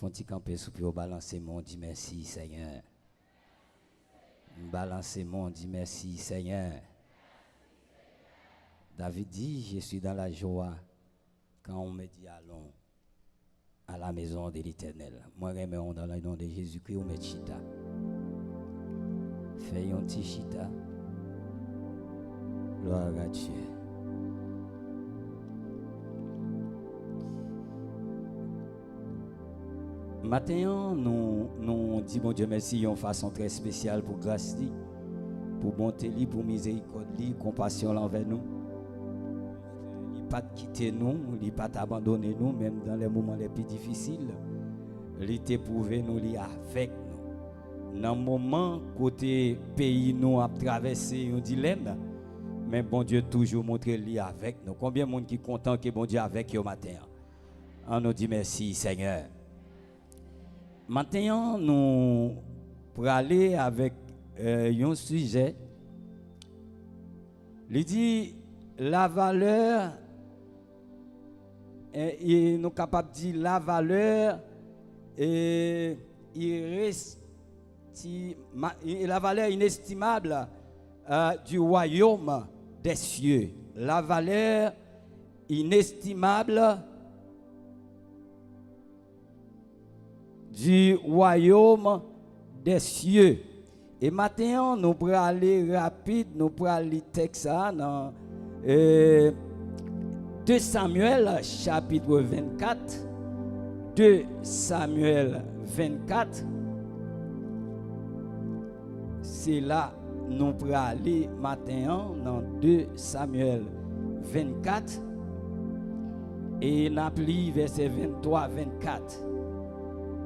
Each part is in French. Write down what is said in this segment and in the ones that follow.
Font-ils camper sous pied, balancer mon, dit merci Seigneur. Balancer mon, dit merci Seigneur. David dit, je suis dans la joie quand on me dit allons à la maison de l'Éternel. Moi, je dans le nom de Jésus-Christ, on met chita. Fais un petit chita. Gloire à Dieu. Maintenant, nous disons bon Dieu merci en façon très spéciale pour grâce, pour bonté, pour miséricorde, compassion envers nous. Il n'a pas quitté nous, il n'a pas abandonné nous, même dans les moments les plus difficiles. Il t'a prouvé nous, il est avec nous. Dans le moment côté pays nous a traversé un dilemme, mais bon Dieu toujours montré lui avec nous. Combien de monde qui est content que bon Dieu est avec eux matin? On nous dit merci Seigneur. Maintenant, nous pour aller avec un sujet. Il dit la valeur, et nous sommes capables de dire la valeur la valeur inestimable du royaume des cieux. La valeur inestimable du royaume des cieux. Et maintenant, nous pourrons aller rapide, nous pourrons aller texte dans 2 Samuel chapitre 24. 2 Samuel 24. C'est là nous pourrons aller maintenant dans 2 Samuel 24. Et nous appelons verset 23-24.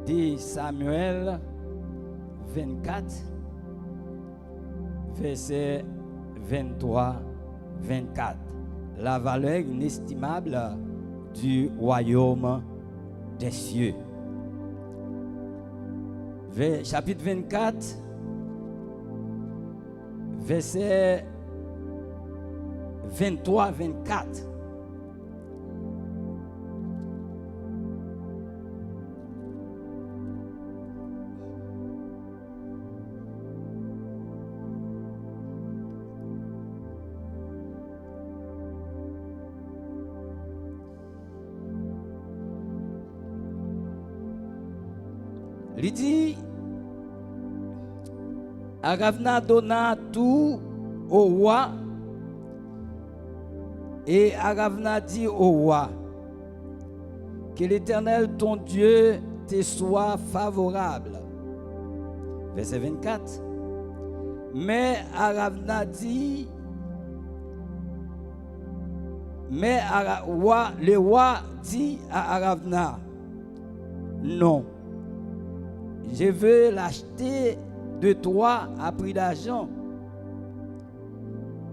2 Samuel 24, verset 23-24. La valeur inestimable du royaume des cieux. Chapitre 24, verset 23-24. Il dit, Aravna donna tout au roi, et Aravna dit au roi, que l'Éternel ton Dieu te soit favorable. Verset 24. Mais Aravna dit, le roi dit à Aravna, non. Je veux l'acheter de toi à prix d'argent.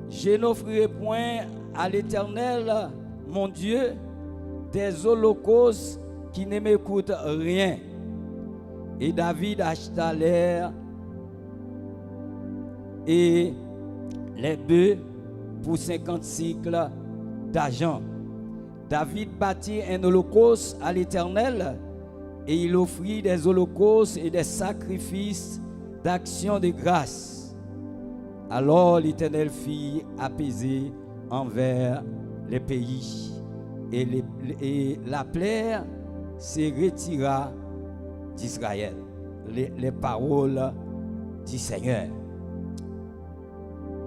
Je n'offrirai point à l'Éternel, mon Dieu, des holocaustes qui ne m'écoutent rien. Et David acheta l'air et les bœufs pour 50 cycles d'argent. David bâtit un holocauste à l'Éternel. Et il offrit des holocaustes et des sacrifices d'action de grâce. Alors l'Éternel fit apaiser envers les pays. Et la plaie se retira d'Israël. Les paroles du Seigneur.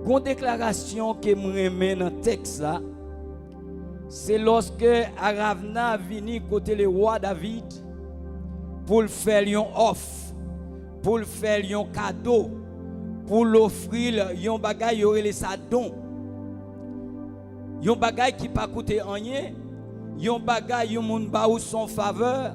Une déclaration que je remets dans le texte là, c'est lorsque Aravna vini côté le roi David pour le faire une offre, pour le faire un cadeau, pour l'offrir un bagage y aurait les don. Un bagage qui pas coûter rien, un bagage yon moun ba ou son faveur,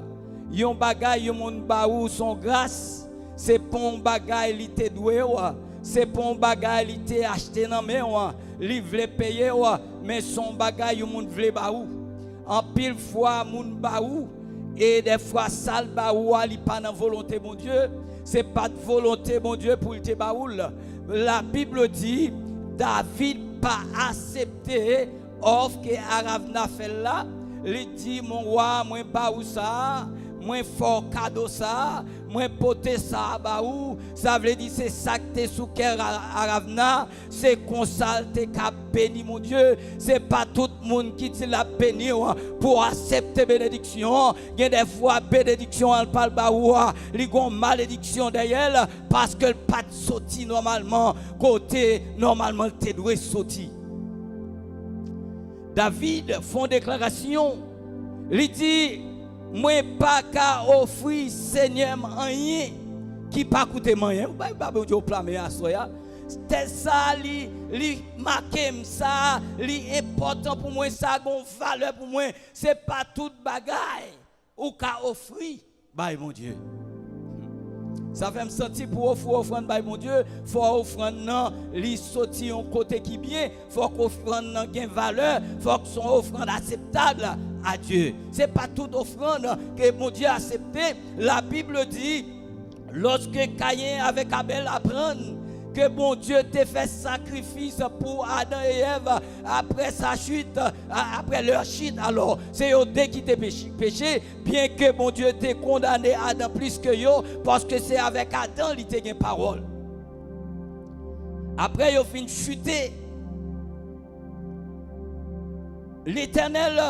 un bagage yon moun ba ou son grâce, c'est pas un bagage li te doué wa, c'est pas un bagage li te acheté nan men wa, li vle payer wa, mais son bagage yon moun vle ba ou. En pile fois moun ba ou et des fois sale ba ou li pas dans volonté mon Dieu, c'est pas de volonté mon Dieu pour te baoul. La Bible dit David pas accepté offre que Aravna fait là. Il dit mon roi moi ba ou ça moi fort cadeau ça, moi poté ça ba ou, ça veut dire c'est ça que t'es sous cœur à Ravna, c'est comme ça t'es cap béni mon Dieu, c'est pas tout le monde qui te l'a béni pour accepter bénédiction. Il y a des fois bénédiction elle parle ba ou, li gon malédiction derrière parce que pas sorti normalement côté normalement t'es doit sortir. David font déclaration, il dit moi pas qu'à offrir Seigneur rien qui pas coûter rien. Pas Dieu plamer à soya. C'est ça li marqué ça, li important pour moi, ça gon valeur pour moi. C'est pas toute bagaille ou qu'à offrir by mon Dieu. Ça fait me sentir pour offrande by mon Dieu, faut offrande non, li sorti un côté qui bien, faut qu'offrande non gain valeur, faut que son offrande acceptable à Dieu. C'est pas toute offrande que mon Dieu a accepté. La Bible dit lorsque Caïn avec Abel apprennent que bon Dieu t'a fait sacrifice pour Adam et Ève après sa chute, après leur chute, alors c'est eux deux qui t'ont péché, bien que bon Dieu t'ait condamné Adam plus que eux, parce que c'est avec Adam qu'il t'a une parole. Après ils ont fini de chuter. L'Éternel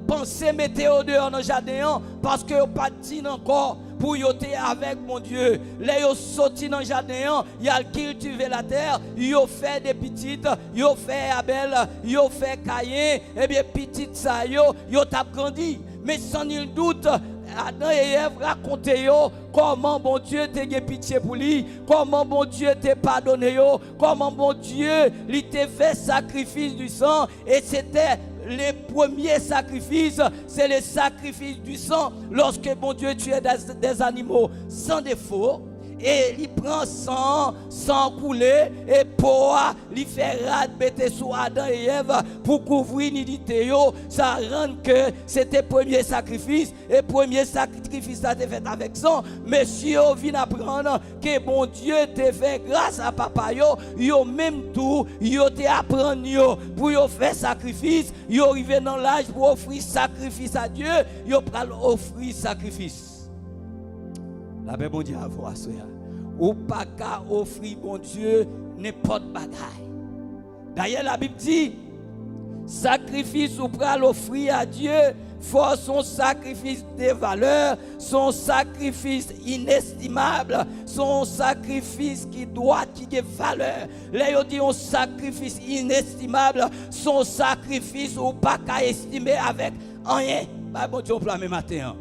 pensait mettre dehors dans le jardin parce que pas dit encore pour yoter avec mon Dieu. Là yo sorti dans le jardin, il a cultivé la terre, yo fait des petites, yo fait Abel, yo fait Caïn, et bien petites ça yo t'a grandi. Mais sans nul doute Adam et Ève racontaient comment bon Dieu t'a eu pitié pour lui, comment bon Dieu t'a pardonné, comment bon Dieu lui t'a fait sacrifice du sang, et c'était les premiers sacrifices, c'est le sacrifice du sang. Lorsque bon Dieu tuait des animaux sans défaut, et il prend sang couler, et pour il fait bêter sous Adam et Ève pour couvrir l'unité. Ça rend que c'était le premier sacrifice, et le premier sacrifice a été fait avec sang. Monsieur vient apprendre que bon Dieu t'a fait grâce à papa yo même tout, yo te apprendre pour yo faire sacrifice, yo arrivé dans l'âge pour offrir sacrifice à Dieu, yo pral offrir sacrifice. La paix bon Dieu à vous assoya. Ou pas qu'à offrir bon Dieu n'importe bagaille. D'ailleurs la Bible dit sacrifice ou pral offrir à Dieu, faut son sacrifice de valeur, son sacrifice inestimable, son sacrifice qui doit, qui a valeur. Là, il dit un sacrifice inestimable, son sacrifice ou pas qu'à estimer avec rien. Bah, bon Dieu, on peut matin.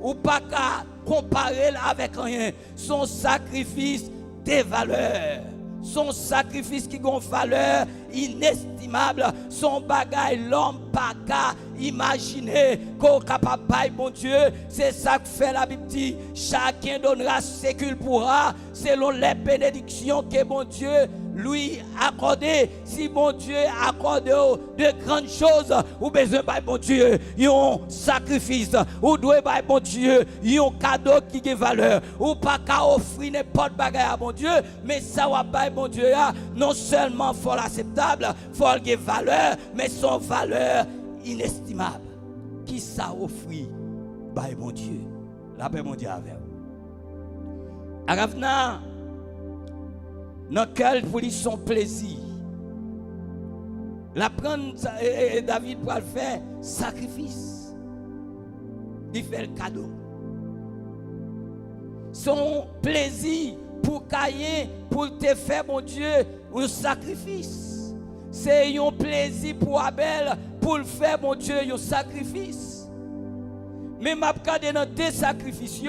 Ou pas qu'à comparer avec rien. Son sacrifice de valeur. Son sacrifice qui a une valeur inestimable, son bagage l'homme pas qu'à imaginer qu'on est capable de bon Dieu. C'est ça que fait la Bible dit, chacun donnera ce qu'il pourra selon les bénédictions que bon Dieu lui accordé. Si bon Dieu accorde de grandes choses, ou besoin de bon Dieu, il y a un sacrifice, ou doit de bon Dieu, il y a un cadeau qui a valeur, ou pas qu'à offrir n'importe bagage à bon Dieu, mais ça va pas bon Dieu, non seulement faut l'acceptable, faut qu'il valeur, mais son valeur inestimable. Qui ça offrir by bon Dieu? La paix mon Dieu avec vous. Aravna dans quel pour lui son plaisir. La prendre David pour le faire sacrifice. Il fait le cadeau. Son plaisir pour Caïn, pour te faire mon Dieu un sacrifice. C'est un plaisir pour Abel pour le faire mon Dieu un sacrifice. Mais m'a regardé dans deux sacrifices,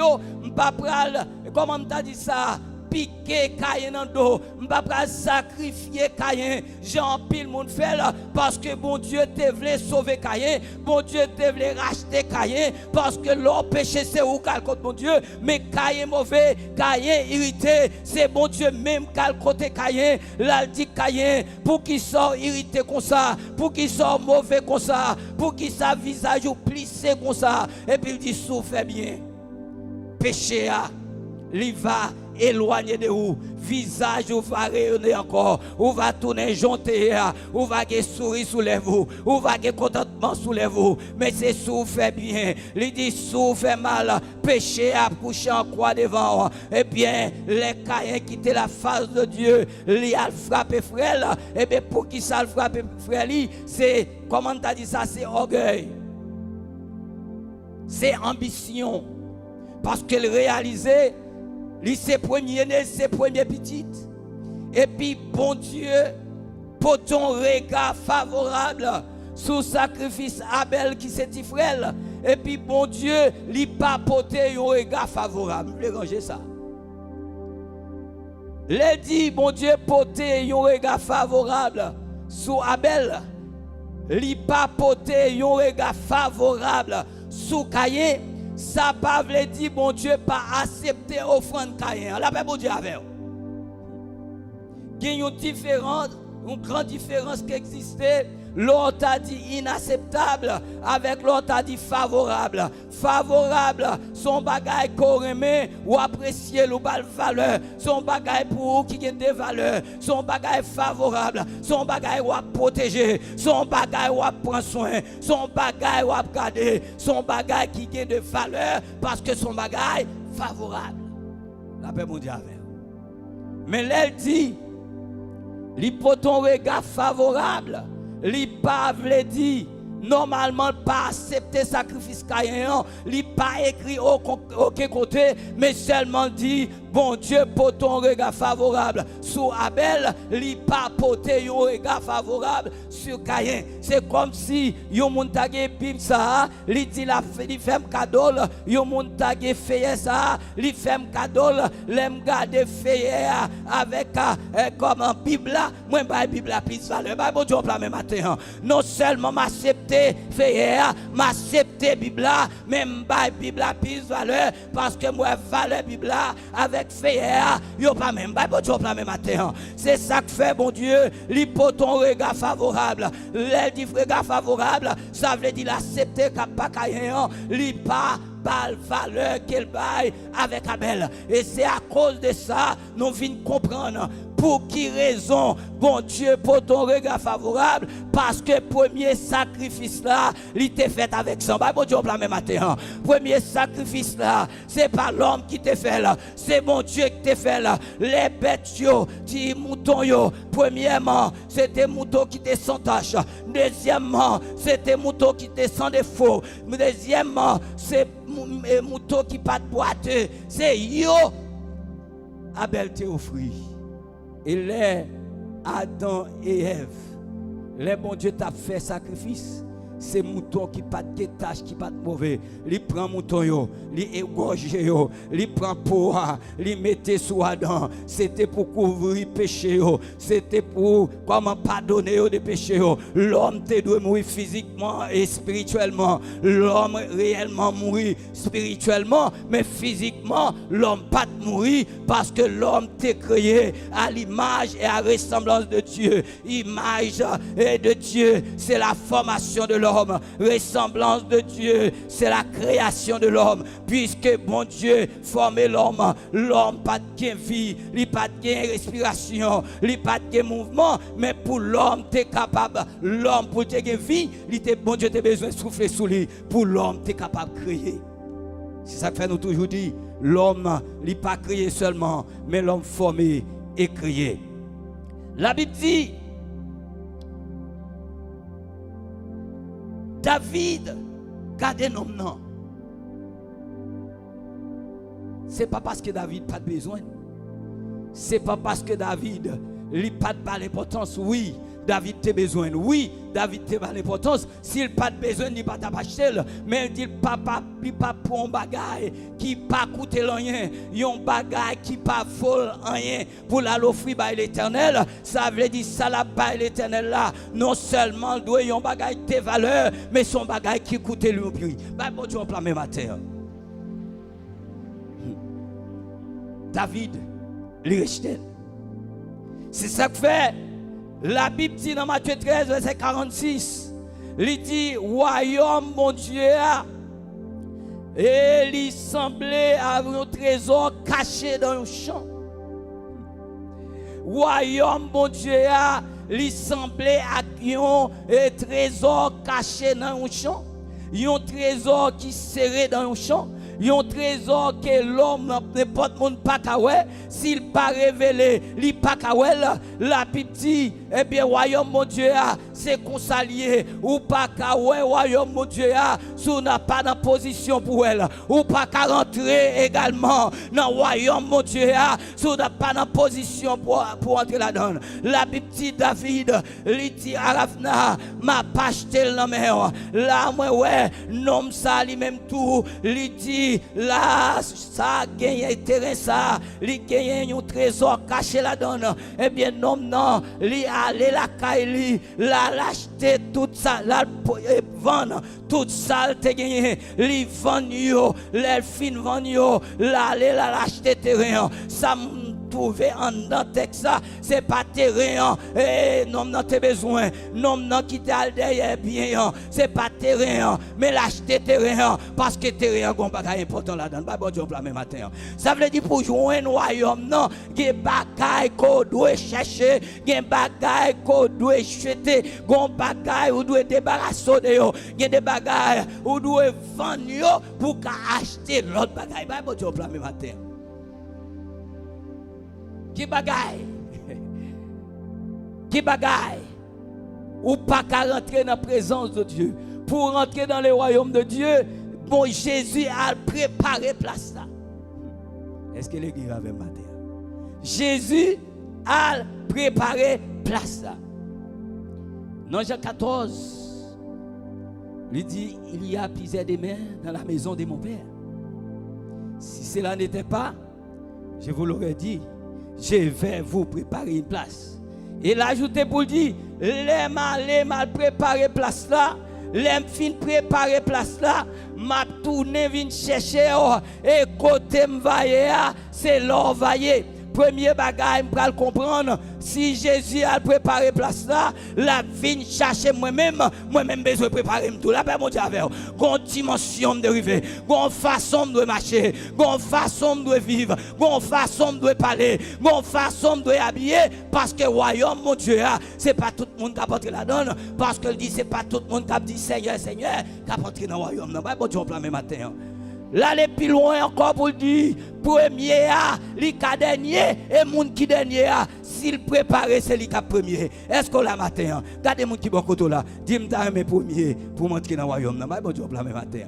m'pa pral comment m'ta dit ça? Piquer Caïn dans dos, m'pa pral sacrifier Caïn. Jean pile monde fait là parce que bon Dieu te voulait sauver Caïn, bon Dieu te voulait racheter Caïn parce que leur péché c'est ou quel contre bon Dieu, mais Caïn mauvais, Caïn irrité, c'est bon Dieu même quel côté Caïn, là dit Caïn pour qu'il soit irrité comme ça, pour qu'il soit mauvais comme ça, pour qu'il sa visage ou plissé comme ça, et puis il dit souffre bien. Péché a, il va éloigner de vous. Visage vous va rayonner encore. Vous va tourner jonté. Vous va avoir sourire sous les vous. Vous va avoir contentement sous les vous. Mais c'est sous fait bien. Il dit sous fait mal. Péché à coucher en croix devant. Eh bien, les Caïens quittaient la face de Dieu. Ils a frappé frère. Eh bien, pour qui ça le frappe frère, c'est, comment tu as dit ça, c'est orgueil. C'est ambition. Parce qu'il réalisait, ses premiers nés, ses premiers petites. Et puis, bon Dieu, pour ton regard favorable sous sacrifice Abel qui s'est dit frère. Et puis, bon Dieu, il pas porté un regard favorable. Je vais ranger ça. Il dit, bon Dieu, porté un regard favorable sous Abel. Il pas porté un regard favorable sous Caïn. Ça pas veut dire bon Dieu pas accepter offrande Caïn. La paix bon Dieu avec. Il y a une grande différence qui existait. L'autre a dit inacceptable avec l'autre a dit favorable. Favorable, son bagage qu'on aimé ou apprécier ou pas valeur. Son bagage pour qui a des valeurs. Son bagage favorable. Son bagage ou à protéger. Son bagage ou à prendre soin. Son bagage ou à garder. Son bagage qui a de valeur parce que son bagage favorable. La paix mondiale. Mais elle dit, il pour ton regard favorable. Li pas veut dire normalement pas accepter sacrifice Caïn, li pas écrit aucun côté mais seulement dit bon Dieu pour ton regard favorable sur Abel, li pas porter un regard favorable sur Caïn. C'est comme si yon moun tagé Bible ça, li dit la li fait cadeau, yon moun tagé fait ça, li fait cadeau, l'aime garder fait avec comme en Bible là, moi ba Bible la plus valeur, ba bon Dieu la même matin. Non seulement m'accepter fait m'accepter Bible là, même ba Bible la plus valeur parce que moi valeur Bible là avec fait yo pas même ba bon Dieu la même matin. C'est ça que fait bon Dieu, li pour ton regard favorable. Elle dit regard favorable, ça veut dire l'accepter qu'a pas Caïn, li pas bal valeur qu'elle baille avec Abel. Et c'est à cause de ça nous venons comprendre pour qui raison bon Dieu pour ton regard favorable parce que premier sacrifice là il était fait avec son bon Dieu la même matin. Premier sacrifice là c'est pas l'homme qui te fait là, c'est mon Dieu qui te fait là. Les bêtes yo, ti mouton yo, premièrement c'était mouton qui était sans tache, deuxièmement c'était mouton qui était sans défaut, deuxièmement c'est mouton qui pas de boiteux, c'est yo Abel te offrit. Et les Adam et Ève, les bon Dieu t'a fait sacrifice. C'est mouton qui pas de tâche, qui pas de mauvais. Il prend mouton yo, il égorge yo, il prend peau, il mettait sous Adam. C'était pour couvrir péché yo, c'était pour comment pardonner yo des péchés yo. L'homme te doit mourir physiquement et spirituellement. L'homme réellement mourir spirituellement, mais physiquement l'homme pas de mourir parce que l'homme t'est créé à l'image et à ressemblance de Dieu. Image de Dieu, c'est la formation de l'homme. Ressemblance de Dieu, c'est la création de l'homme. Puisque bon Dieu formait l'homme, l'homme pas de vie, il pas de respiration, il pas de mouvement, mais pour l'homme tu es capable, l'homme pour te vie, bon Dieu a besoin de souffler sous lui. Pour l'homme tu es capable de créer. C'est ça que fait nous toujours dit, l'homme il pas créé seulement, mais l'homme formé et créé. La Bible dit David gardait nom non. C'est pas parce que David pas de besoin. C'est pas parce que David n'a pas d'importance. Oui, David a besoin. Oui, David a pas d'importance. S'il n'a pas de besoin, il n'a pas d'acheter. Mais il dit papa, il pas pour un bagage qui pas coûter rien. Un bagage qui pas vol rien pour l'offrir par l'Éternel. Ça veut dire ça la par l'Éternel là. Non seulement doit un bagage de valeur, mais son bagage qui coûte le prix. Bah bon Dieu en plein matin. David, il rejetait. C'est ça que fait. La Bible dit dans Matthieu 13, verset 46, il dit, royaume, mon Dieu, Et il semblait avoir un trésor caché dans un champ. Royaume, mon Dieu, il semblait avoir un trésor caché dans un champ. Un trésor qui serré dans un champ. Un trésor que l'homme, n'importe monde pas kawé, s'il pas révélé, il pas kawé la petite, eh bien royaume mon Dieu c'est consalié ou pas kawé royaume mon Dieu si on n'a pas de position pour elle ou pas qu'à rentrer également dans royaume mon Dieu si on n'a pas de position pour entrer là-dedans. La petite David, il dit Arafna m'a pas acheté la mer là moi ouais nom ça lui même tout il dit là, ça gagne terrain ça, il gagne un trésor caché là-dedans. Eh bien, non, il allé la caille, la l'acheter tout ça, la vendre tout ça, il gagné, il vend yo, les fin vend yo, l'aller la l'acheter terrain. Ça trouver en dans texte ça, c'est pas terrain. Eh, non, t'as besoin, non, qui t'a derrière bien, c'est pas terrain, mais l'acheter terrain parce que terrain gon bagay important là-dedans. Pas bon Dieu plan même matin. Ça veut dire pour jouer un royaume non, gen bagay qu'on doit chercher, gen bagay qu'on doit jeter, gon bagay ou doit débarrasser de yo, gen des bagay ou doit vendre yo pour acheter l'autre bagay. Pas bon Dieu plan même matin. Qui bagaille? Qui bagaille? Ou pas qu'à rentrer dans la présence de Dieu. Pour rentrer dans le royaume de Dieu, bon Jésus a préparé place là. Est-ce que l'église avait matin? Jésus a préparé place là. Dans Jean 14, il dit il y a plusieurs demeures dans la maison de mon Père. Si cela n'était pas, je vous l'aurais dit. Je vais vous préparer une place. Et l'ajouter pour dire, les mal préparer place là, les fin préparer place là, m'a tourné vinn chercher et côté m'vailler c'est l'or vailler. Premier bagage m'pral comprendre si Jésus a préparé place là, la vinn chercher moi-même besoin préparer tout là mon Dieu avec gon dimension de arriver, gon façon de marcher, gon façon de vivre, gon façon de parler, gon façon de habiller parce que royaume mon Dieu c'est pas tout le monde qui entrer là-dedans parce que il dit c'est pas tout le monde qui dit Seigneur qui entrer dans le royaume non pas bon Dieu plan même matin. Là, les plus loin encore pour dire, premier, les dernier, et moun qui dernier, s'il prépare, c'est lui qui premier. Est-ce que la matin, regardez moun qui bon côté là, dis-moi mes premier pour m'entrer dans le royaume. Non, mais bon Dieu, la même matin.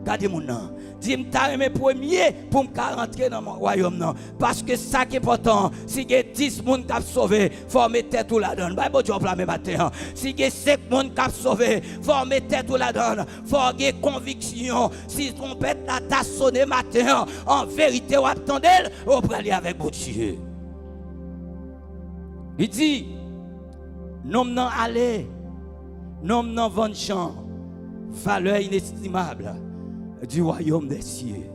Regardez mon nom. Dis-moi mes premier pour me rentrer dans mon royaume. Parce que ça qui est important, si il y a 10 personnes qui ont sauvé, il faut mettre tête tout là-dedans. Bon Dieu, la même matin. Si il y a 5 personnes qui ont sauvé, il faut mettre tête tout là-dedans. Il faut avoir conviction. Si trompette la t'a sonné matin, en vérité, on attendait, on peut aller avec mon Dieu. Il dit, non, non, allez, non, non, vendre champ, valeur inestimable du royaume des cieux.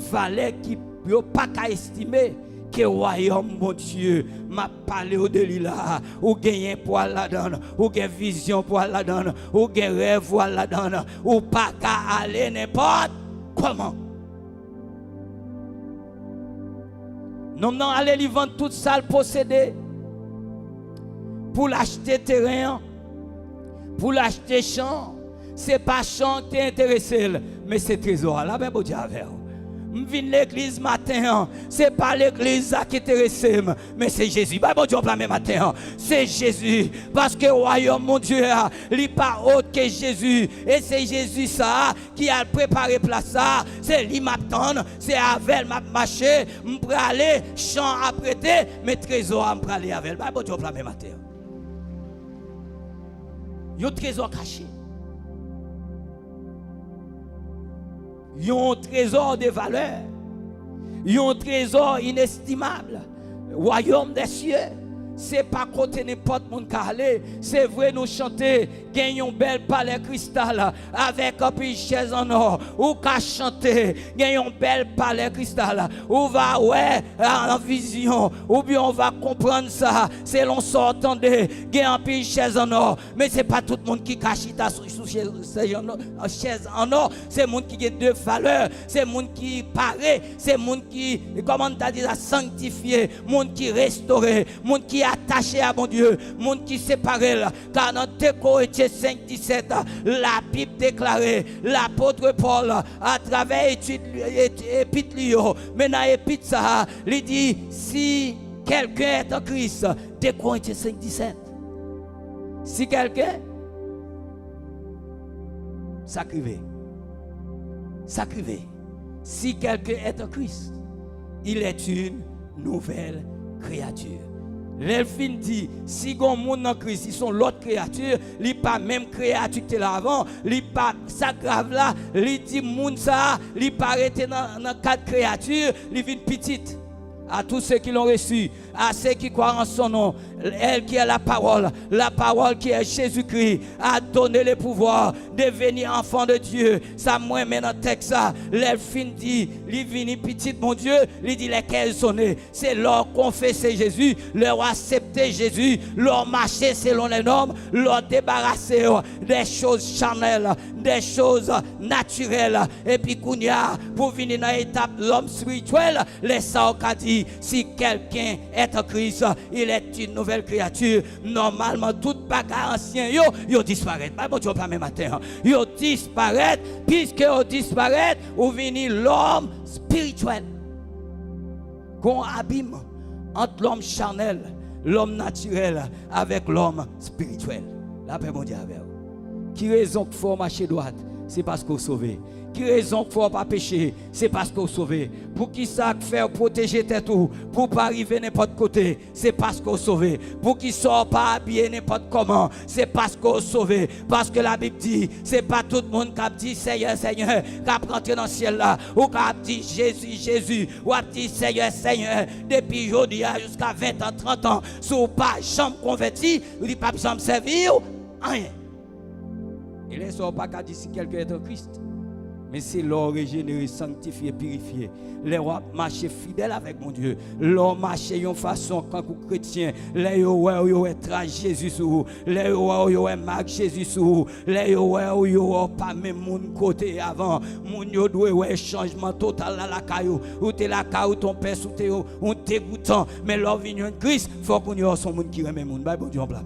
Valeur qui ne peut pas estimer que le royaume, mon Dieu, m'a parlé au-delà là, ou gagné pour là-dedans, ou gagné vision pour là-dedans, ou gagné rêve pour là-dedans, ou pas qu'à aller n'importe comment. Non, non, allez lui vendre tout ça, le posséder, pour l'acheter terrain, pour l'acheter champ. C'est pas champ qui est intéressé, mais c'est trésor. Là, ben, bon Dieu, je viens l'église matin, c'est pas l'église qui intéresse, mais c'est Jésus. Ben, bon Dieu, le même matin, c'est Jésus. Parce que le royaume, mon Dieu, il n'est pas autre que Jésus. Et c'est Jésus ça qui a préparé place ça. C'est lui m'attendre, c'est avec m'a marché, m'pre aller, champ à prêter, mais trésor m'pre aller avec. Ben, bon Dieu, le même matin. Il y a un trésor caché. Il y a un trésor de valeur. Il y a un trésor inestimable. Royaume des cieux. c'est pas côté n'importe monde aller. C'est vrai nous chanter, gagnons belle palais cristal avec un peu chaise en or. Ou qu'à chanter, gagnons belle palais cristal. Ou va ouais en vision, ou bien on va comprendre ça. C'est l'on s'entendait, gagnons un peu chaise en or. Mais c'est pas tout le monde qui cache ta chaise en or. C'est le monde qui a deux valeurs. C'est le monde qui paraît. C'est le monde qui, comment t'as dit, sanctifié. Le monde qui restauré. Le monde qui attaché à mon Dieu, monde qui séparé. Car dans 2 Corinthiens 5, 17, la Bible déclarait, l'apôtre Paul, à travers l'épître Lio, mais dans l'épître ça, il dit, si quelqu'un est en Christ, 2 Corinthiens 5, 17. Si quelqu'un, sacrivé, si quelqu'un est en Christ, il est une nouvelle créature. L'elfine dit, si on monde en Christ, ils sont l'autre créature, ils pas même créature que l'avant, ils pas ça grave là, ils dit monde ça, ils pas arrêté dans 4 créatures, ils viennent petite. À tous ceux qui l'ont reçu, à ceux qui croient en son nom, elle qui est la parole qui est Jésus-Christ, a donné le pouvoir de devenir enfant de Dieu. Ça, moi, mais dans le texte, l'elfine dit, il vient petit, mon Dieu, il dit lesquels sonner. C'est leur confesser Jésus, leur accepter Jésus, leur marcher selon les normes, leur débarrasser des choses charnelles, des choses naturelles. Et puis, pour venir dans l'étape l'homme spirituel, les saints ont dit, si quelqu'un est en Christ, il est une nouvelle créature. Normalement, toute bagarre ancien, yo disparaît. Pas bon Dieu pas même matin. Yo disparaît, puisque yo disparaît, ou vient l'homme spirituel. Qu'on abîme entre l'homme charnel, l'homme naturel, avec l'homme spirituel. La paix mondiale avec vous. Qui raison qu'il faut marcher droite, c'est parce qu'on sauvé. Qui raison qu'il ne faut pas pécher, c'est parce qu'on sauvé. Pour qui ça faire protéger tes tout, pour pas arriver n'importe côté, c'est parce qu'on sauvé. Pour qui sort pas habillé n'importe comment, c'est parce qu'on sauvé. Parce que la Bible dit, c'est pas tout le monde qui a dit Seigneur, Seigneur, qui a rentré dans le ciel là, ou qui a dit Jésus, Jésus, ou a dit Seigneur, Seigneur, depuis aujourd'hui jusqu'à 20 ans, 30 ans, si vous pas jamais converti, vous ne pas jamais servir, rien. Il ne sort pas qu'à dire si quelqu'un est en Christ. Mais c'est l'homme régénéré, sanctifié, purifié. Les rois marcher fidèle avec mon Dieu. L'homme marcher de façon quand vous chrétien. Les rois trace Jésus sur vous. Les rois marque Jésus sur vous. Les rois pas même mon côté avant. Mon yo doit changement total à la caillou. Ou t'es la caillou ton père sous t'es on dégoûtant. Mais l'homme vient de Christ, faut qu'on y ait son monde qui remet mon bail bon Dieu en plein.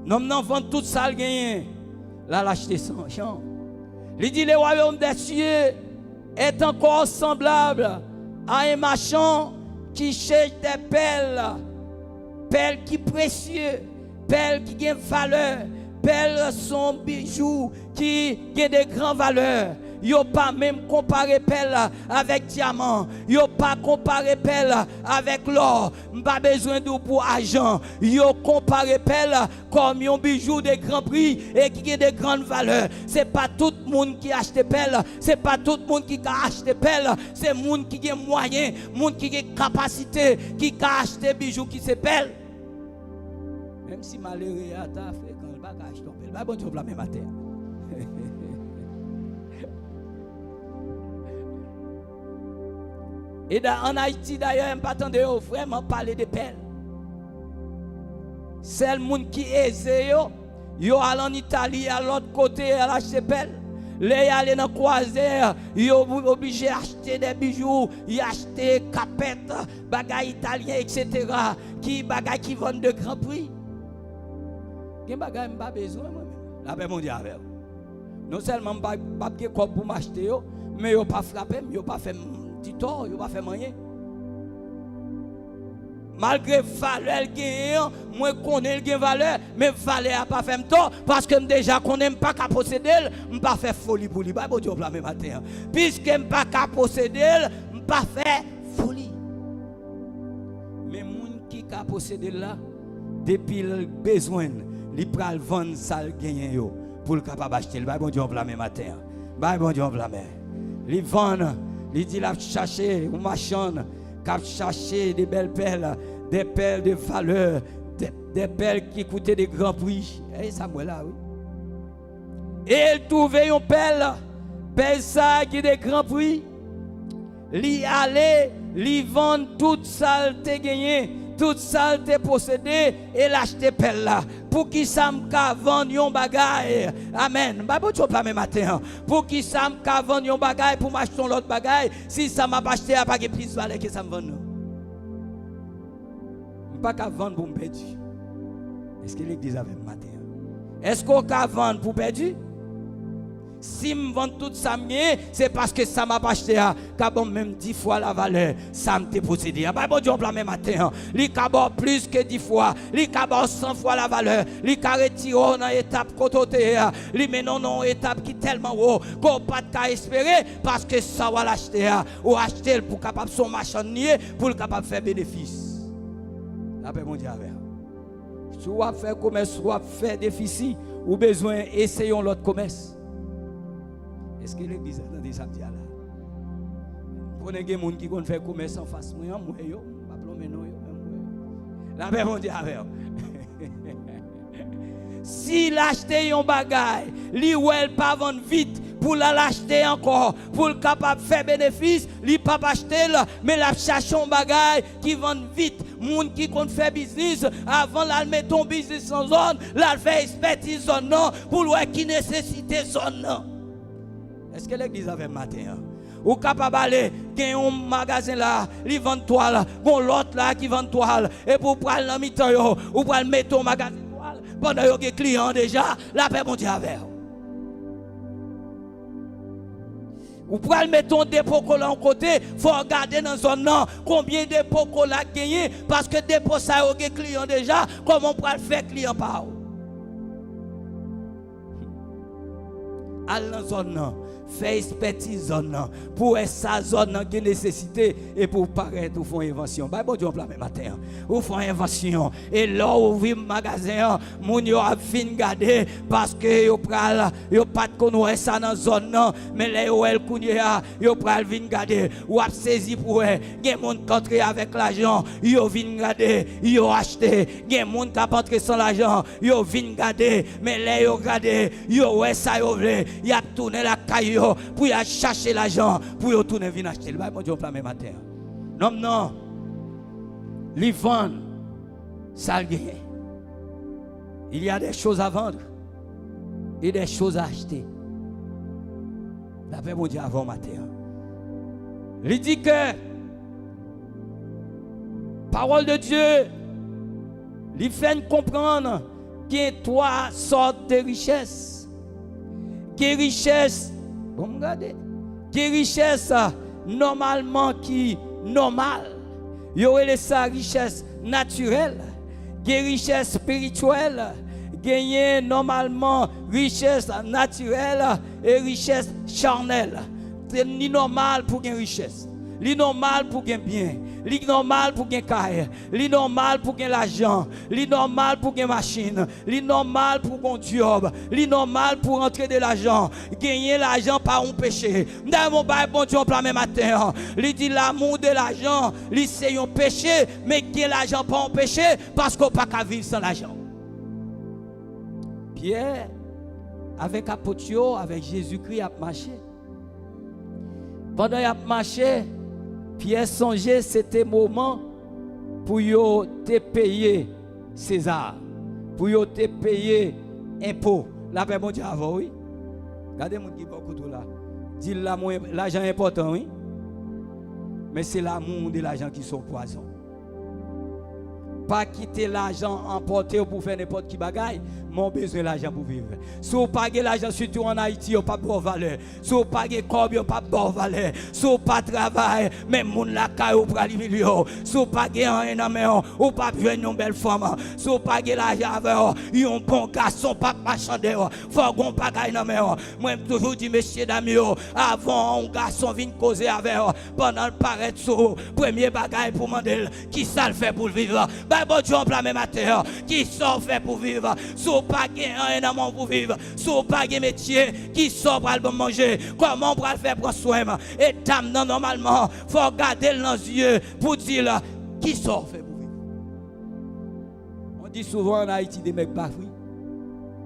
Nous n'en vendons tout ça le gagné. La lâcheté sans champ. Il dit le royaume des cieux est encore semblable à un marchand qui cherche des perles. Perles qui précieux, perles qui ont valeur, perles sont bijoux qui ont de grandes valeurs. Yo pas même comparé pelle avec diamant, yo pas comparé pelle avec l'or, pas besoin de pour argent. Yo comparé pelle comme un bijou de grand prix et qui a de grandes valeurs. C'est pas tout le monde qui achète pelle, c'est pas tout le monde qui a acheté pelle, c'est monde qui a moyen, monde qui a capacité, qui a acheté bijoux qui se pelle. Même si malheureux a ta fait quand le bagage tombe, pas bon Dieu la même matin. Et en Haïti, d'ailleurs, je ne m'attendais pas vraiment parler de pelle. C'est le monde qui est aisé, yo allent en Italie, à l'autre côté, à l'acheter pelle. Les aller dans le croisière, yo obligé d'acheter des bijoux, d'acheter capettes, bagages italiens, etc. Qui bagages qui vendent de grands prix. Quel bagage pas besoin, moi-même. La paix mondiale avec vous. Non seulement je n'ai pas de quoi pour m'acheter, mais je n'ai pas frappé, je n'ai pas fait petit tort, il va faire moyen. Malgré valeur gagnant, moi connais le valeur, mais valeur n'a pas fait tort parce que déjà qu'on n'aime pas qu'à posséder, je pas faire folie pour lui. Bah bon Dieu la même matin. Puisque je pas qu'à posséder, je pas faire folie. Mais moun qui qu'à posséder là, depuis le besoin, il pral vendre ça le gagner pour le capable acheter. Bah bon Dieu la même matin. Bah bon Dieu la même. Il vend Il dit la chercher ou machin, qu'a chercher des belles perles, des perles de valeur, des perles qui coûtaient des grands prix. Et ça moi là oui. Et elle trouvait une perle ça qui des grands prix. Li aller, li vendre toute ça te gagné, toute ça te possédé et l'acheter perle là. Pour qui ça m'ka vendre yon bagay. Amen. Ba bon tu pas même matin. Pour qui ça m'ka vendre yon bagay pour m'acheter l'autre bagay si ça m'a pas acheté à pas plus valeur que ça me vend. Pas qu'à vendre pour me perdre. Est-ce que l'église avait matin? Est-ce qu'on peut vendre pour perdre? Si je vends tout ça, c'est parce que ça m'a pas acheté. Bon, même 10 fois la valeur, ça m'a possédé. Bon Dieu, même matin. Il a plus que 10 fois. Il a 100 fois la valeur. Il a retiré dans l'étape côté. Il met dans une étape qui est tellement haut qu'on n'a pas de espérer parce que ça va l'acheter. Ou acheter pour capable son machin pour capable faire bénéfice. La paix, mon Dieu, avec. Soit faire commerce, soit faire déficit, ou besoin essayons l'autre commerce. Est-ce que l'église a entendu ça là? Prenez des gens qui vont faire commerce en face moi, yo, pas plomber non yo, la paix mon Dieu avec. Si l'acheter un bagage, li ou elle pas vendre vite pour l'acheter encore, pour le capable faire bénéfice, li pas acheter mais la chercher un bagage qui vend vite. Moun qui compte faire business avant la mettre ton business en zone, la faire expertise en non pour voir qui nécessite zone non. Est-ce que l'église avait matin? Ou capable aller gagner un magasin là, li vend toile, gon l'autre là qui vend toile et pour prendre la mi-temps yo, ou pour mettre ton magasin toile pendant yo gen client déjà, la paix mon Dieu avec. Ou pour mettre ton dépôt collant côté, faut regarder dans zone non combien de dépôts collant gagné parce que dépôt ça yo gen client déjà, comment on peut faire client par ou? Al dans zone non, faire expertise zone non, pour esa zone non qui nécessité et pour paraître ou font invention. Bah bon Dieu on même matin. Ou font invention et là ouvrir magasin, moun yo a fin garder parce que yo pral yo pas connait ça dans zone non, mais là yo el kounya yo pral vinn garder ou a saisi pour gen moun contre avec l'argent, yo vinn garder, yo acheter, gen moun ka entrer sans l'argent, yo vinn garder, mais là yo garder, yo ouais ça yo vle, y a tourné la caillou pour y chercher l'argent pour y tourner venir acheter. Bon Dieu plan même matin. Non non. Li vendre ça gagne. Il y a des choses à vendre et des choses à acheter. La paix mon Dieu avant matin. Il dit que parole de Dieu lui fait comprendre qu'il y a 3 sortes de richesses. Qui richesse, bon regardez, qui richesse normalement qui normal, il y aurait sa richesse naturelle, qui richesse spirituelle, gagner normalement richesse naturelle et richesse charnelle. C'est ni normal pour gagner richesse, ni normal pour gagner bien. Li normal pour gagner carrière, li normal pour gagner l'argent, li normal pour gagner machine, li normal pour gagner job, li normal pour rentrer de l'argent, gagner l'argent par un péché. Dans mon bail bon Dieu en plein matin, li dit l'amour de l'argent, li c'est un péché, mais gagner l'argent pas un péché parce qu'on pas qu'à vivre sans l'argent. Pierre avec apôtre avec Jésus-Christ a marché. Pendant qu'il a marché, Pierre songeait, c'était moment pour yo te payer César, pour yo te payer impôt. La paix mon Dieu avant, oui. Regardez mon qui beaucoup tout là. Dit l'argent est important, oui. Mais c'est l'amour de l'argent qui sont poison. Pas quitter l'argent emporté pour faire n'importe qui bagaille, mon besoin l'argent pour vivre. Si vous payez l'argent surtout en Haïti, vous pas de bonne valeur. Si vous payez corps, vous pas de bonne valeur. Si vous pas travail, même moun la caille ou pral million. Si vous payez un main, ou pas jouer une belle femme. Si vous payez l'argent avec un bon garçon pas marchander. Faut qu'on pagaille dans main. Moi toujours dit messieurs dames avant un garçon vient causer avec pendant le paraître sur premier bagaille pour demander qui ça le fait pour vivre. Bon Dieu en plein matin, qui ça fait pour vivre. Si vous pas un amour pour vivre, si vous pas un métier, qui sort pour le manger, comment on peut le faire pour soin? Et dame, non, normalement, il faut regarder dans les yeux pour dire qui sort fait pour vivre. On dit souvent en Haïti des mecs pas fruits.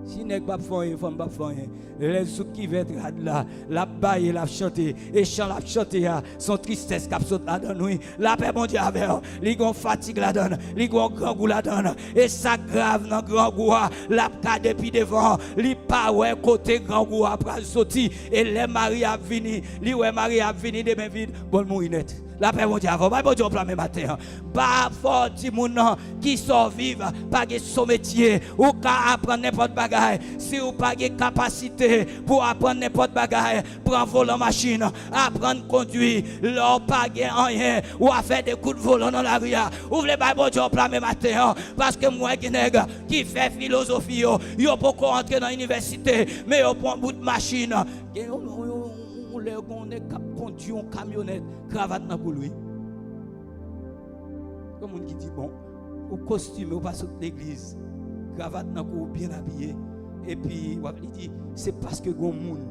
Si les gens ne font rien, les femmes ne font rien. Les sous qui vont être là, la baille, la chanter, et chant la chanter, son tristesse qui saute là-dedans. La paix, mon Dieu, avec eux. Ils ont fatigue là-dedans, ils ont grand goût là-dedans. Et ça grave dans grand goût, la cas depuis devant, ils pas ouais côté grand goût après sortir. Et les maris a venu, les maris a venu de mes vides, bon mourir net. La paix, mon Dieu, avant, bon Dieu, plan même matin. Pas fort, dit mon nom, qui sort vivre, pas de son métier, ou qu'à apprendre n'importe bagaille. Si vous pas de capacité pour apprendre n'importe bagaille, prendre volant machine, apprendre conduire, leur pas de rien, ou à faire des coups de volant dans la rue. Ouvrez le bon Dieu, plan même matin. Parce que moi, qui fait philosophie, yo pas entrer dans l'université, mais yo prend bout de machine. On est conduit en camionnette, cravate dans pour lui. Comme on dit bon, au costume, au passe de l'église, cravate dans pour bien habillé. Et puis, on dit c'est parce que gon monde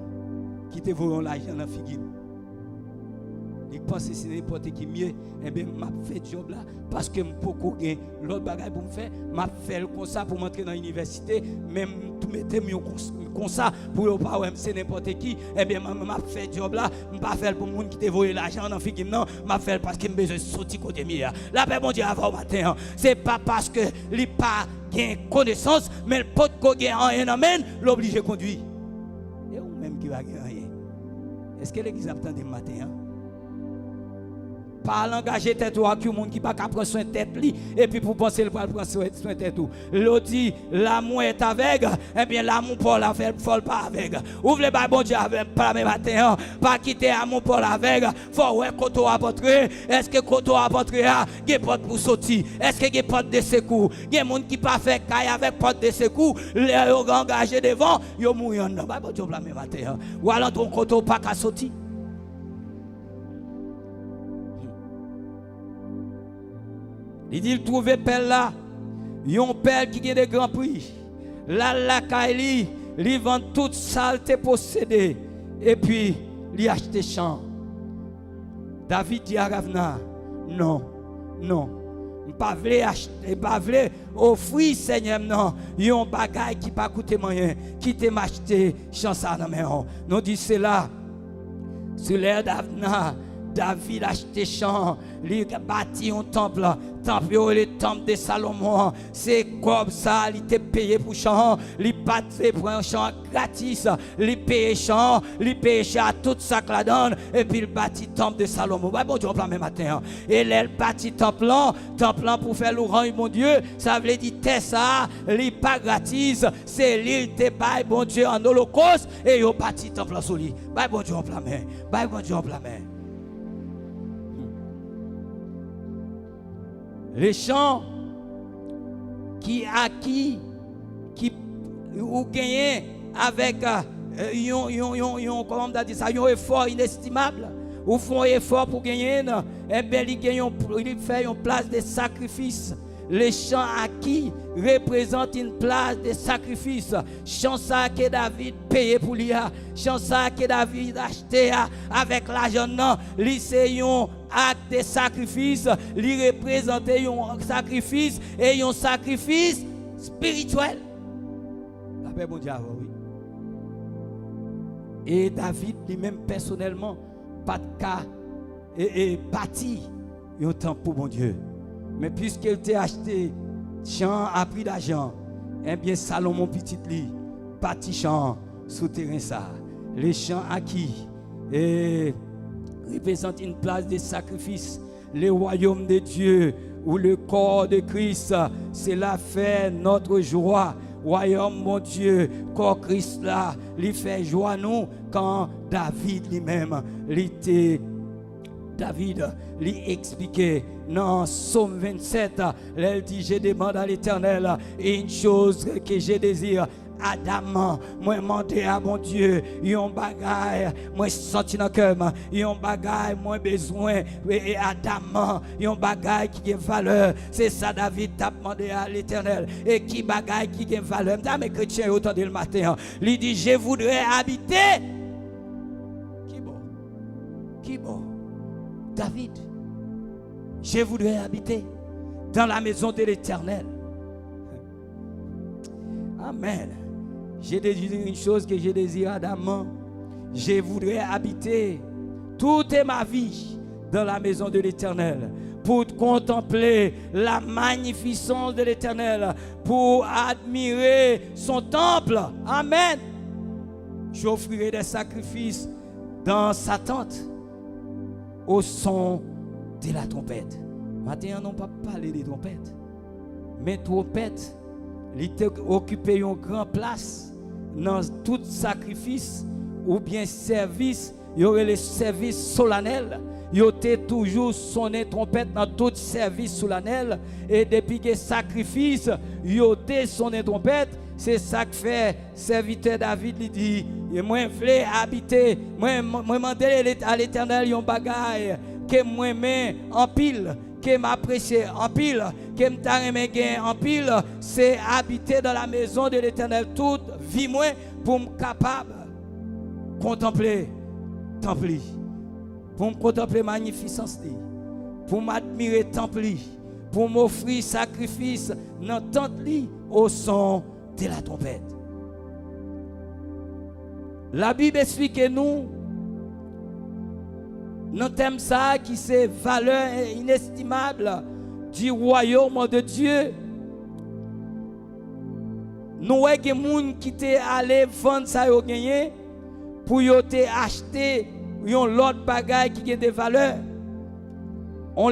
qui te volent l'argent dans la figure. Il pense que c'est n'importe qui mieux, eh bien, m'a fait job là parce que beaucoup gain l'autre bagaille pour me faire, m'a fait comme ça pour m'entrer dans l'université, même tout mettre comme ça pour pas c'est n'importe qui, eh bien, m'a fait job là, m'a fait pour monde qui te volé l'argent dans figure non, m'a fait parce que me besoin sortir côté mieux. La paix mon Dieu avant matin, c'est pas parce que il pas gain connaissance, mais le pot ko gain rien amène, l'obligé conduire. Et ou même qui va gagner rien. Est-ce que l'église attend des matin? Pas l'engager tête ou à qui monde qui pas prendre soin tête li et puis pour penser le prendre soin tête tout. L'autre dit l'amour est avec, eh bien l'amour pour la faire faut pas avec. Ouvre les bon Dieu avec pas même matin, pas quitter amour pour la avec, faut ouais koto apporter. Est-ce que koto apporter a des porte pour sortir? Est-ce que des porte de secours? Des monde qui pas fait caille avec porte de secours, les engagé devant, yo mourir non. Bon Dieu la même matin. Ou alors ton koto pas qu'à sortir. Il dit, il trouvait pelle là, yon pelle qui a des grands prix. Là, la Kaili, il vend toute saleté possédée. Et puis, il achète champ. David dit à Ravna, non, non. Pas voulez acheter, pas voulez offrir Seigneur non, yon bagay qui pas coûter moyen, qui te m'acheter champ ça dans main. Nous dit c'est là. Sur l'air d'Avna, David a acheté champ, il a bâti un temple, le temple de Salomon. C'est comme ça, il était payé pour champ, il bâti pour un champ gratis, il paye champ, il paye à tout ça que la donne, et puis il bâti le temple de Salomon. Bon Dieu, on prend même matin. Et il bâti le temple pour faire l'orange, mon Dieu, ça veut dire que ça, il n'est pas gratis, c'est l'île de bail, bon Dieu, en holocauste, et il a bâti le temple sur lui. Bon Dieu, on prend même. Bon Dieu, on prend même. Les champs qui acquis, qui ou gagné avec comment on dit ça, un effort inestimable, ou font un effort pour gagner, et bien il fait une place de sacrifice. Les champs acquis représentent une place de sacrifice. Champ ça que David payé pour lui, champ ça que David acheté avec l'argent non, c'est un acte de sacrifice, il représente un sacrifice et un sacrifice spirituel. La paix bon Dieu, oui. Et David lui-même personnellement pas de cas et bâti un temple pour mon Dieu. Mais puisqu'il t'a acheté champ à prix d'argent, eh bien Salomon petit lui bâti champ souterrain ça. Les champs acquis et représentent une place de sacrifice. Le royaume de Dieu ou le corps de Christ, cela fait notre joie. Royaume mon Dieu, corps Christ là, il fait joie nous quand David lui-même, David lui expliquait dans Psaume 27, il dit, je demande à l'Éternel une chose que je désire, Adam, moi demandé à mon Dieu, yon bagay, moi senti dans cœur, yon bagay, moi besoin, et Adam, yon bagay qui a valeur. C'est ça David t'a demandé à l'Éternel. Et qui bagay qui a valeur. Mes chrétiens autant le matin, il dit je voudrais habiter. Qui bon? David. Je voudrais habiter dans la maison de l'Éternel. Amen. J'ai désiré une chose que j'ai désiré ardemment. Je voudrais habiter toute ma vie dans la maison de l'Éternel pour contempler la magnificence de l'Éternel, pour admirer son temple. Amen. J'offrirai des sacrifices dans sa tente au son de la trompette. Maintenant, on n'a pas parlé des trompettes, mais trompette, il occupé une grande place dans tout sacrifice ou bien service. Il y aurait les services solennels. Il y a toujours sonné trompette dans tout service solennel. Et depuis que sacrifice, il y a sonné trompette. C'est ça que fait serviteur David, il dit, et moi je veux habiter, moi demander à l'Éternel un bagage que moi mets en pile, que m'apprécie en pile, que m'tarreme en pile, c'est habiter dans la maison de l'Éternel toute vie moi pour me capable contempler temple, pour me contempler magnificence, pour m'admirer temple, pour m'offrir sacrifice dans tente au son de la trompette. La Bible explique que nous thème ça qui c'est valeur inestimable du royaume de Dieu. Nous voyons des gens qui sont allés vendre ça au gagné pour acheter l'autre bagaille qui a des valeurs. On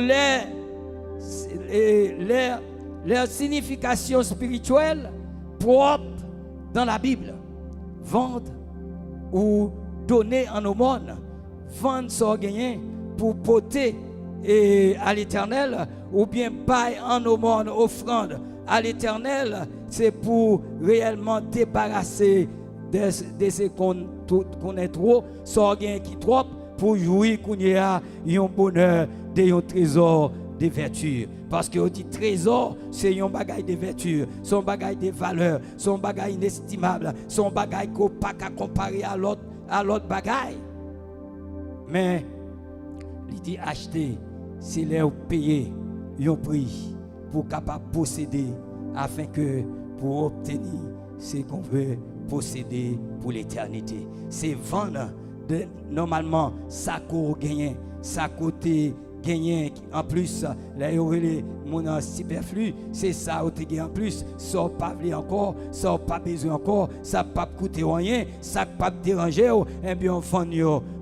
leur signification spirituelle propre dans la Bible. Vendre ou donner en aumône. Vendre son gain pour porter à l'Éternel, ou bien payer en aumône, offrande à l'Éternel, c'est pour réellement débarrasser de ce qu'on est trop, son gain qui trop, pour jouir qu'on y a un bonheur de un trésor de vertu. Parce que on dit trésor, c'est un bagage de vertu, c'est un bagage de valeur, c'est un bagage inestimable, c'est un bagage qu'on ne peut pas comparer à l'autre bagage. Mais il dit acheter, c'est leur payer un prix pour capable posséder, afin que pour obtenir ce qu'on veut posséder pour l'éternité. C'est vendre normalement ça qu'on gagne, ça côté gagner en plus, là il mon superflu, c'est ça au en plus, ça pas vle encore, ça pas besoin encore, ça pas coûter rien, ça pas déranger, et bien on fond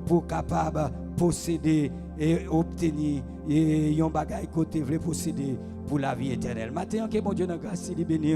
pour capable posséder et obtenir et un bagage côté veut posséder pour la vie éternelle. Maintenant que mon Dieu dans grâce il béni,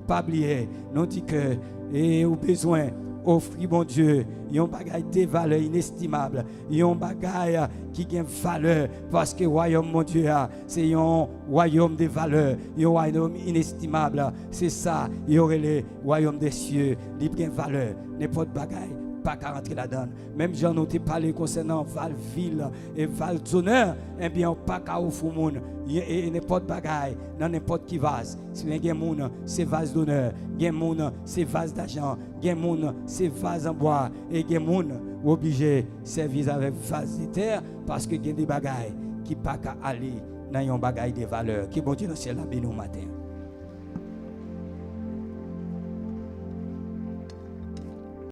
pas oublier, non dit que et au besoin offrir mon Dieu un bagage de valeur inestimable, un bagage qui a valeur parce que royaume mon Dieu c'est un royaume de valeur, un royaume inestimable, c'est ça, il y aurait le royaume des cieux, il a valeur, n'importe bagage pas qu'à rentrer là-dedans. Même j'en ai parlé concernant Val-Ville et Val-Zonneur, eh bien, pas qu'à offrir moun et n'importe bagaille, dans n'importe qui vase. Si bien gen moun, c'est vase d'honneur, gen moun, c'est vase d'argent, gen moun, c'est vase en bois, et gen moun, obligé servir avec vase de terre, parce que gen des bagailles qui pas qu'à aller dans un bagaille de valeur. Qui bon Dieu dans le ciel, la béni au matin.